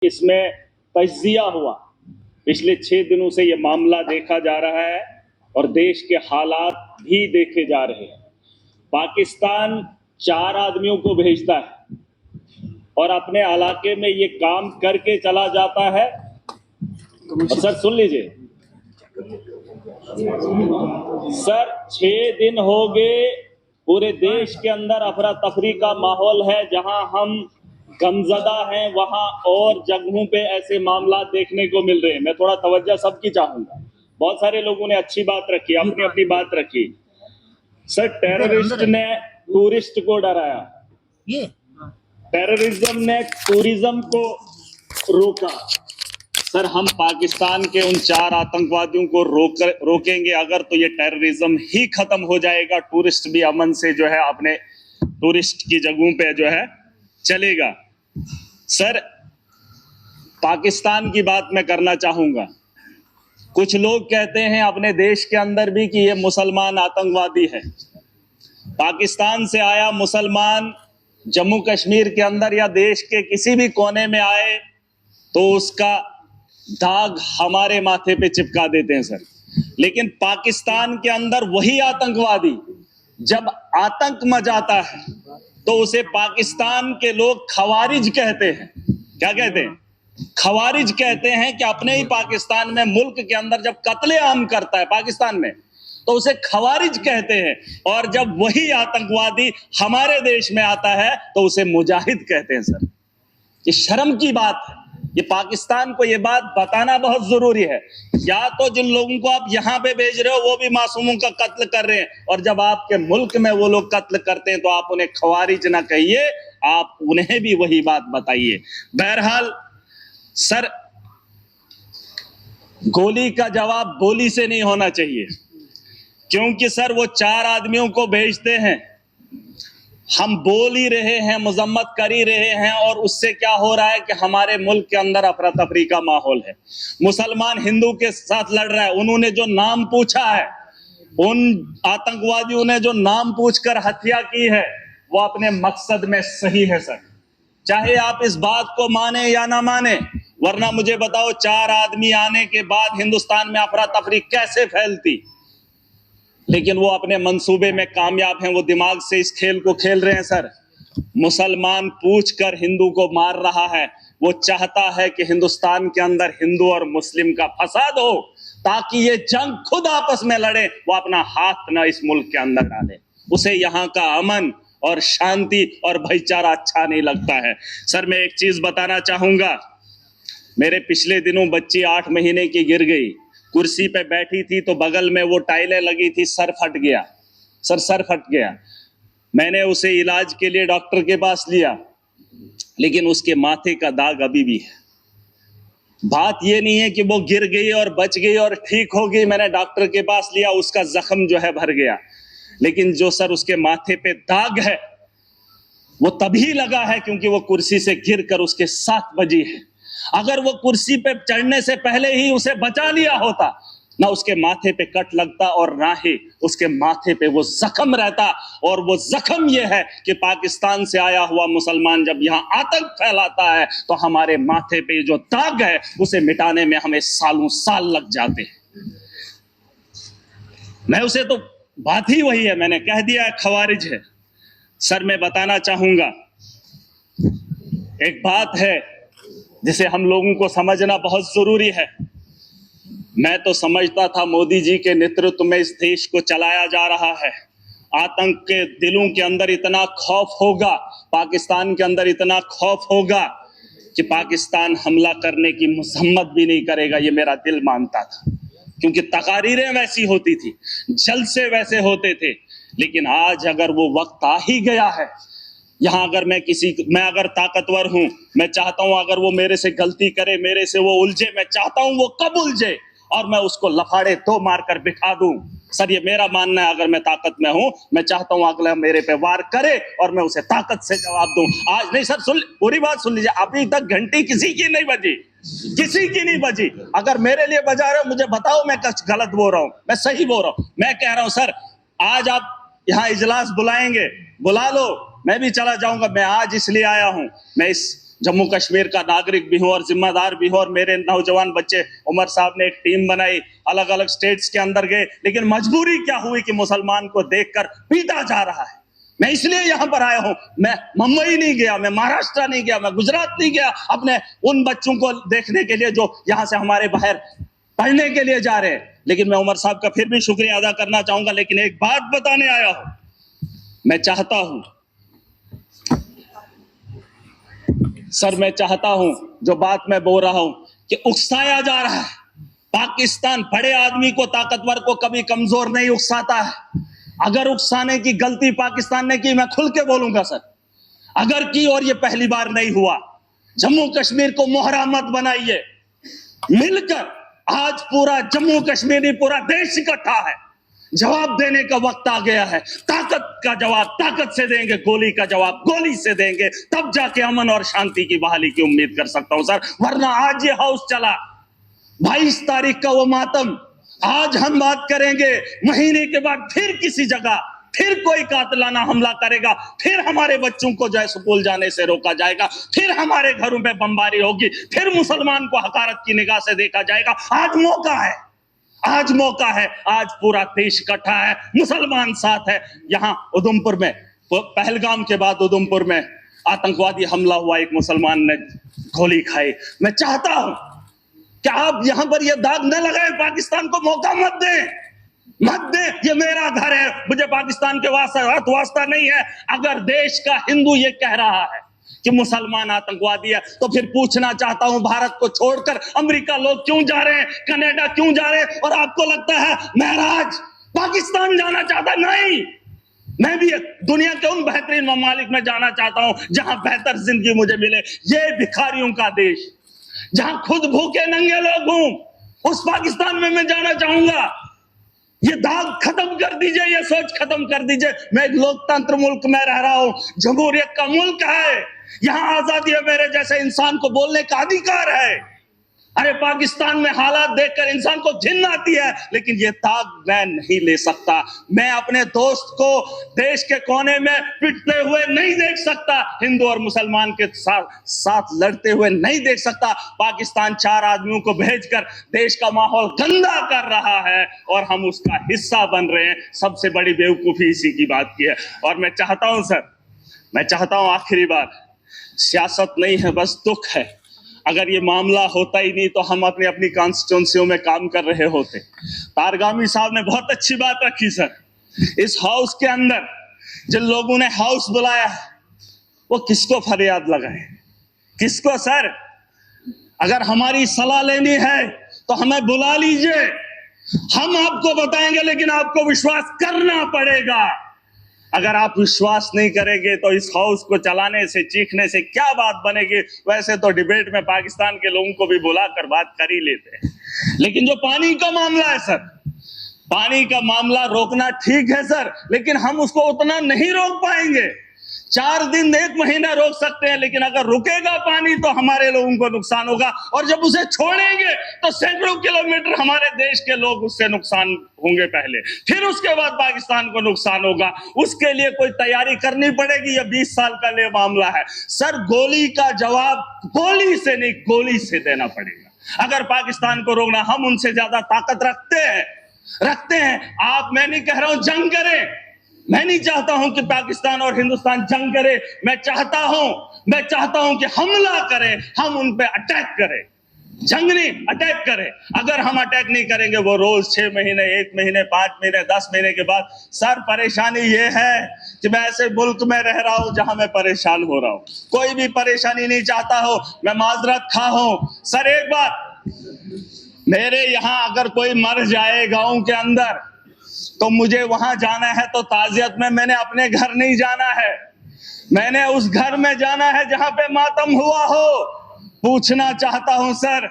इसमें तज्जिया हुआ। पिछले 6 दिनों से ये मामला देखा जा रहा है और देश के हालात भी देखे जा रहे हैं। पाकिस्तान 4 आदमियों को भेजता है और अपने इलाके में ये काम करके चला जाता है। और सर सुन लीजिए सर, 6 दिन हो गए पूरे देश के अंदर अफरा तफरी का माहौल है। जहां हम गमजदा हैं वहां और जगहों पे ऐसे मामला देखने को मिल रहे हैं। मैं थोड़ा तवज्जो सबकी चाहूंगा। बहुत सारे लोगों ने अच्छी बात रखी, अपनी अपनी बात रखी। सर, टेररिस्ट ने टूरिस्ट को डराया, टेररिज्म ने टूरिज्म को रोका। सर, हम पाकिस्तान के उन 4 आतंकवादियों को रोकेंगे अगर तो ये टेररिज्म ही खत्म हो जाएगा। टूरिस्ट भी अमन से जो है अपने टूरिस्ट की जगहों पे जो है चलेगा। सर, पाकिस्तान की बात मैं करना चाहूंगा। कुछ लोग कहते हैं अपने देश के अंदर भी कि ये मुसलमान आतंकवादी है। पाकिस्तान से आया मुसलमान जम्मू कश्मीर के अंदर या देश के किसी भी कोने में आए तो उसका दाग हमारे माथे पे चिपका देते हैं सर। लेकिन पाकिस्तान के अंदर वही आतंकवादी जब आतंक मचाता है तो उसे पाकिस्तान के लोग खवारिज कहते हैं। क्या कहते हैं? खवारिज कहते हैं कि अपने ही पाकिस्तान में, मुल्क के अंदर जब कत्लेआम करता है पाकिस्तान में तो उसे खवारिज कहते हैं। और जब वही आतंकवादी हमारे देश में आता है तो उसे मुजाहिद कहते हैं सर। ये शर्म की बात है। ये पाकिस्तान को ये बात बताना बहुत जरूरी है। या तो जिन लोगों को आप यहां पे भेज रहे हो वो भी मासूमों का कत्ल कर रहे हैं, और जब आपके मुल्क में वो लोग कत्ल करते हैं तो आप उन्हें खवारिज ना कहिए, आप उन्हें भी वही बात बताइए। बहरहाल सर, गोली का जवाब गोली से नहीं होना चाहिए, क्योंकि सर वो 4 आदमियों को भेजते हैं, हम बोल ही रहे हैं, मजम्मत कर ही रहे हैं, और उससे क्या हो रहा है कि हमारे मुल्क के अंदर अफरा तफरी का माहौल है। मुसलमान हिंदू के साथ लड़ रहा है। उन्होंने जो नाम पूछा है, उन आतंकवादियों ने जो नाम पूछकर हत्या की है, वो अपने मकसद में सही है सर, चाहे आप इस बात को माने या ना माने। वरना मुझे बताओ, 4 आदमी आने के बाद हिंदुस्तान में अफरा तफरी कैसे फैलती? लेकिन वो अपने मंसूबे में कामयाब हैं, वो दिमाग से इस खेल को खेल रहे हैं सर। मुसलमान पूछकर हिंदू को मार रहा है। वो चाहता है कि हिंदुस्तान के अंदर हिंदू और मुस्लिम का फसाद हो ताकि ये जंग खुद आपस में लड़े, वो अपना हाथ ना इस मुल्क के अंदर डाले। उसे यहाँ का अमन और शांति और भाईचारा अच्छा नहीं लगता है। सर, मैं एक चीज बताना चाहूंगा। मेरे पिछले दिनों बच्ची 8 महीने की गिर गई, कुर्सी पे बैठी थी तो बगल में वो टाइलें लगी थी, सर फट गया सर, सर फट गया। मैंने उसे इलाज के लिए डॉक्टर के पास लिया, लेकिन उसके माथे का दाग अभी भी है। बात ये नहीं है कि वो गिर गई और बच गई और ठीक हो गई, मैंने डॉक्टर के पास लिया, उसका जख्म जो है भर गया, लेकिन जो सर उसके माथे पे दाग है वो तभी लगा है क्योंकि वो कुर्सी से गिरकर उसके 7 बजी है। अगर वो कुर्सी पे चढ़ने से पहले ही उसे बचा लिया होता, ना उसके माथे पे कट लगता और ना ही उसके माथे पे वो जख्म रहता। और वो जख्म ये है कि पाकिस्तान से आया हुआ मुसलमान जब यहाँ आतंक फैलाता है तो हमारे माथे पे जो दाग है उसे मिटाने में हमें सालों साल लग जाते हैं। मैं उसे तो बात ही वही है, मैंने कह दिया है खवारिज है। सर, मैं बताना चाहूंगा, एक बात है जिसे हम लोगों को समझना बहुत जरूरी है। मैं तो समझता था मोदी जी के नेतृत्व में इस देश को चलाया जा रहा है। आतंक के दिलों के अंदर इतना खौफ होगा, पाकिस्तान के अंदर इतना खौफ होगा कि पाकिस्तान हमला करने की मजम्मत भी नहीं करेगा, ये मेरा दिल मानता था, क्योंकि तकारीरें वैसी होती थी, जलसे वैसे होते थे। लेकिन आज अगर वो वक्त आ ही गया है, यहाँ अगर मैं अगर ताकतवर हूं, मैं चाहता हूं अगर वो मेरे से गलती करे, मेरे से वो उलझे, मैं चाहता हूं वो कब उलझे और मैं उसको लफाड़े 2 मारकर बिठा दूं। सर, ये मेरा मानना है। अगर मैं ताकत में हूं, मैं चाहता हूं अगला मेरे पे वार करे और मैं उसे ताकत से जवाब दूं। आज नहीं सर, पूरी बात सुन लीजिए। अभी तक घंटी किसी की नहीं बजी, किसी की नहीं बजी। अगर मेरे लिए बजा रहे हो मुझे बताओ, मैं कुछ गलत बोल रहा हूं, मैं सही बोल रहा हूं। मैं कह रहा हूं सर, आज आप यहाँ इजलास बुलाएंगे, बुला लो, मैं भी चला जाऊंगा। मैं आज इसलिए आया हूं, मैं इस जम्मू कश्मीर का नागरिक भी हूं और जिम्मेदार भी हूं, और मेरे नौजवान बच्चे, उमर साहब ने एक टीम बनाई, अलग अलग स्टेट्स के अंदर गए, लेकिन मजबूरी क्या हुई कि मुसलमान को देखकर पीटा जा रहा है। मैं इसलिए यहां पर आया हूं। मैं मुंबई नहीं गया, मैं महाराष्ट्र नहीं गया, मैं गुजरात नहीं गया अपने उन बच्चों को देखने के लिए जो यहां से हमारे बाहर पढ़ने के लिए जा रहे हैं। लेकिन मैं उमर साहब का फिर भी शुक्रिया अदा करना चाहूंगा। लेकिन एक बात बताने आया हूं, मैं चाहता हूं सर, मैं चाहता हूं जो बात मैं बोल रहा हूं कि उकसाया जा रहा है। पाकिस्तान बड़े आदमी को, ताकतवर को कभी कमजोर नहीं उकसाता है। अगर उकसाने की गलती पाकिस्तान ने की, मैं खुल के बोलूंगा सर, अगर की, और ये पहली बार नहीं हुआ, जम्मू कश्मीर को मोहरा मत बनाइए। मिलकर आज पूरा जम्मू कश्मीर नहीं, पूरा देश इकट्ठा है। जवाब देने का वक्त आ गया है। ताकत का जवाब ताकत से देंगे, गोली का जवाब गोली से देंगे, तब जाके अमन और शांति की बहाली की उम्मीद कर सकता हूं सर। वरना आज ये हाउस चला, 22 तारीख का वो मातम, आज हम बात करेंगे, महीने के बाद फिर किसी जगह फिर कोई कातिलाना हमला करेगा, फिर हमारे बच्चों को जो स्कूल जाने से रोका जाएगा, फिर हमारे घरों पे बमबारी होगी, फिर मुसलमान को हकारत की निगाह से देखा जाएगा। आज मौका है, आज मौका है, आज पूरा देश इकट्ठा है, मुसलमान साथ है। यहां उधमपुर में, पहलगाम के बाद उधमपुर में आतंकवादी हमला हुआ, एक मुसलमान ने गोली खाई। मैं चाहता हूं कि आप यहां पर यह दाग न लगाए, पाकिस्तान को मौका मत दें, मत दे। ये मेरा घर है, मुझे पाकिस्तान के वास्ता नहीं है। अगर देश का हिंदू ये कह रहा है कि मुसलमान आतंकवादी है, तो फिर पूछना चाहता हूं, भारत को छोड़कर अमेरिका लोग क्यों जा रहे हैं, कनाडा क्यों जा रहे हैं, और आपको लगता है महराज पाकिस्तान जाना चाहता? नहीं, मैं भी दुनिया के उन बेहतरीन ममालिक में जाना चाहता हूं जहां बेहतर जिंदगी मुझे मिले। ये भिखारियों का देश, जहां खुद भूखे नंगे लोग हूं, उस पाकिस्तान में मैं जाना चाहूंगा। ये दाग खत्म कर दीजिए, ये सोच खत्म कर दीजिए। मैं एक लोकतंत्र मुल्क में रह रहा हूं, जमहूरियत का मुल्क है, यहां आजादी है, मेरे जैसे इंसान को बोलने का अधिकार है। अरे पाकिस्तान में हालात देखकर इंसान को घिन आती है, लेकिन ये दाग मैं नहीं ले सकता। मैं अपने दोस्त को देश के कोने में पिटते हुए नहीं देख सकता, हिंदू और मुसलमान के साथ लड़ते हुए नहीं देख सकता। पाकिस्तान 4 आदमियों को भेजकर देश का माहौल गंदा कर रहा है और हम उसका हिस्सा बन रहे हैं। सबसे बड़ी बेवकूफी इसी की बात की है। और मैं चाहता हूं सर, मैं चाहता हूं आखिरी बार, सियासत नहीं है, बस दुख है। अगर ये मामला होता ही नहीं तो हम अपनी अपनी कॉन्स्टिट्यूंसियों में काम कर रहे होते। तारगामी साहब ने बहुत अच्छी बात रखी सर। इस हाउस के अंदर जिन लोगों ने हाउस बुलाया वो किसको फरियाद लगाए, किसको? सर, अगर हमारी सलाह लेनी है तो हमें बुला लीजिए, हम आपको बताएंगे, लेकिन आपको विश्वास करना पड़ेगा। अगर आप विश्वास नहीं करेंगे तो इस हाउस को चलाने से, चीखने से क्या बात बनेगी? वैसे तो डिबेट में पाकिस्तान के लोगों को भी बुलाकर बात कर ही लेते हैं, लेकिन जो पानी का मामला है सर, पानी का मामला रोकना ठीक है सर, लेकिन हम उसको उतना नहीं रोक पाएंगे। 4 दिन 1 महीना रोक सकते हैं, लेकिन अगर रुकेगा पानी तो हमारे लोगों को नुकसान होगा, और जब उसे छोड़ेंगे तो सैकड़ों किलोमीटर हमारे देश के लोग उससे नुकसान होंगे पहले, फिर उसके बाद पाकिस्तान को नुकसान होगा। उसके लिए कोई तैयारी करनी पड़ेगी। यह 20 साल का लिए मामला है सर। गोली का जवाब गोली से नहीं, गोली से देना पड़ेगा। अगर पाकिस्तान को रोकना, हम उनसे ज्यादा ताकत रखते हैं। आप, मैं नहीं कह रहा हूं जंग करें, मैं नहीं चाहता हूं कि पाकिस्तान और हिंदुस्तान जंग करे। मैं चाहता हूं कि हमला करें, हम उन पे अटैक करें, जंग नहीं, अटैक करें। अगर हम अटैक नहीं करेंगे, वो रोज 6 महीने, 1 महीने, 5 महीने, 10 महीने के बाद, सर परेशानी ये है कि मैं ऐसे मुल्क में रह रहा हूं जहां मैं परेशान हो रहा हूं। कोई भी परेशानी नहीं चाहता हो, मैं माजरत खा हूं सर। एक बात, मेरे यहां अगर कोई मर जाए गांव के अंदर तो मुझे वहां जाना है तो ताजियत में मैंने अपने घर नहीं जाना है, मैंने उस घर में जाना है जहां पे मातम हुआ हो। पूछना चाहता हूं सर,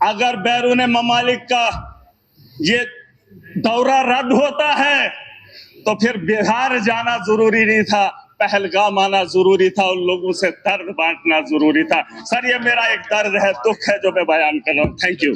अगर बैरून ममालिक का ये दौरा रद्द होता है तो फिर बिहार जाना जरूरी नहीं था, पहलगाम आना जरूरी था, उन लोगों से दर्द बांटना जरूरी था। सर, ये मेरा एक दर्द है, दुख है जो मैं बयान कर रहा हूं। Thank you.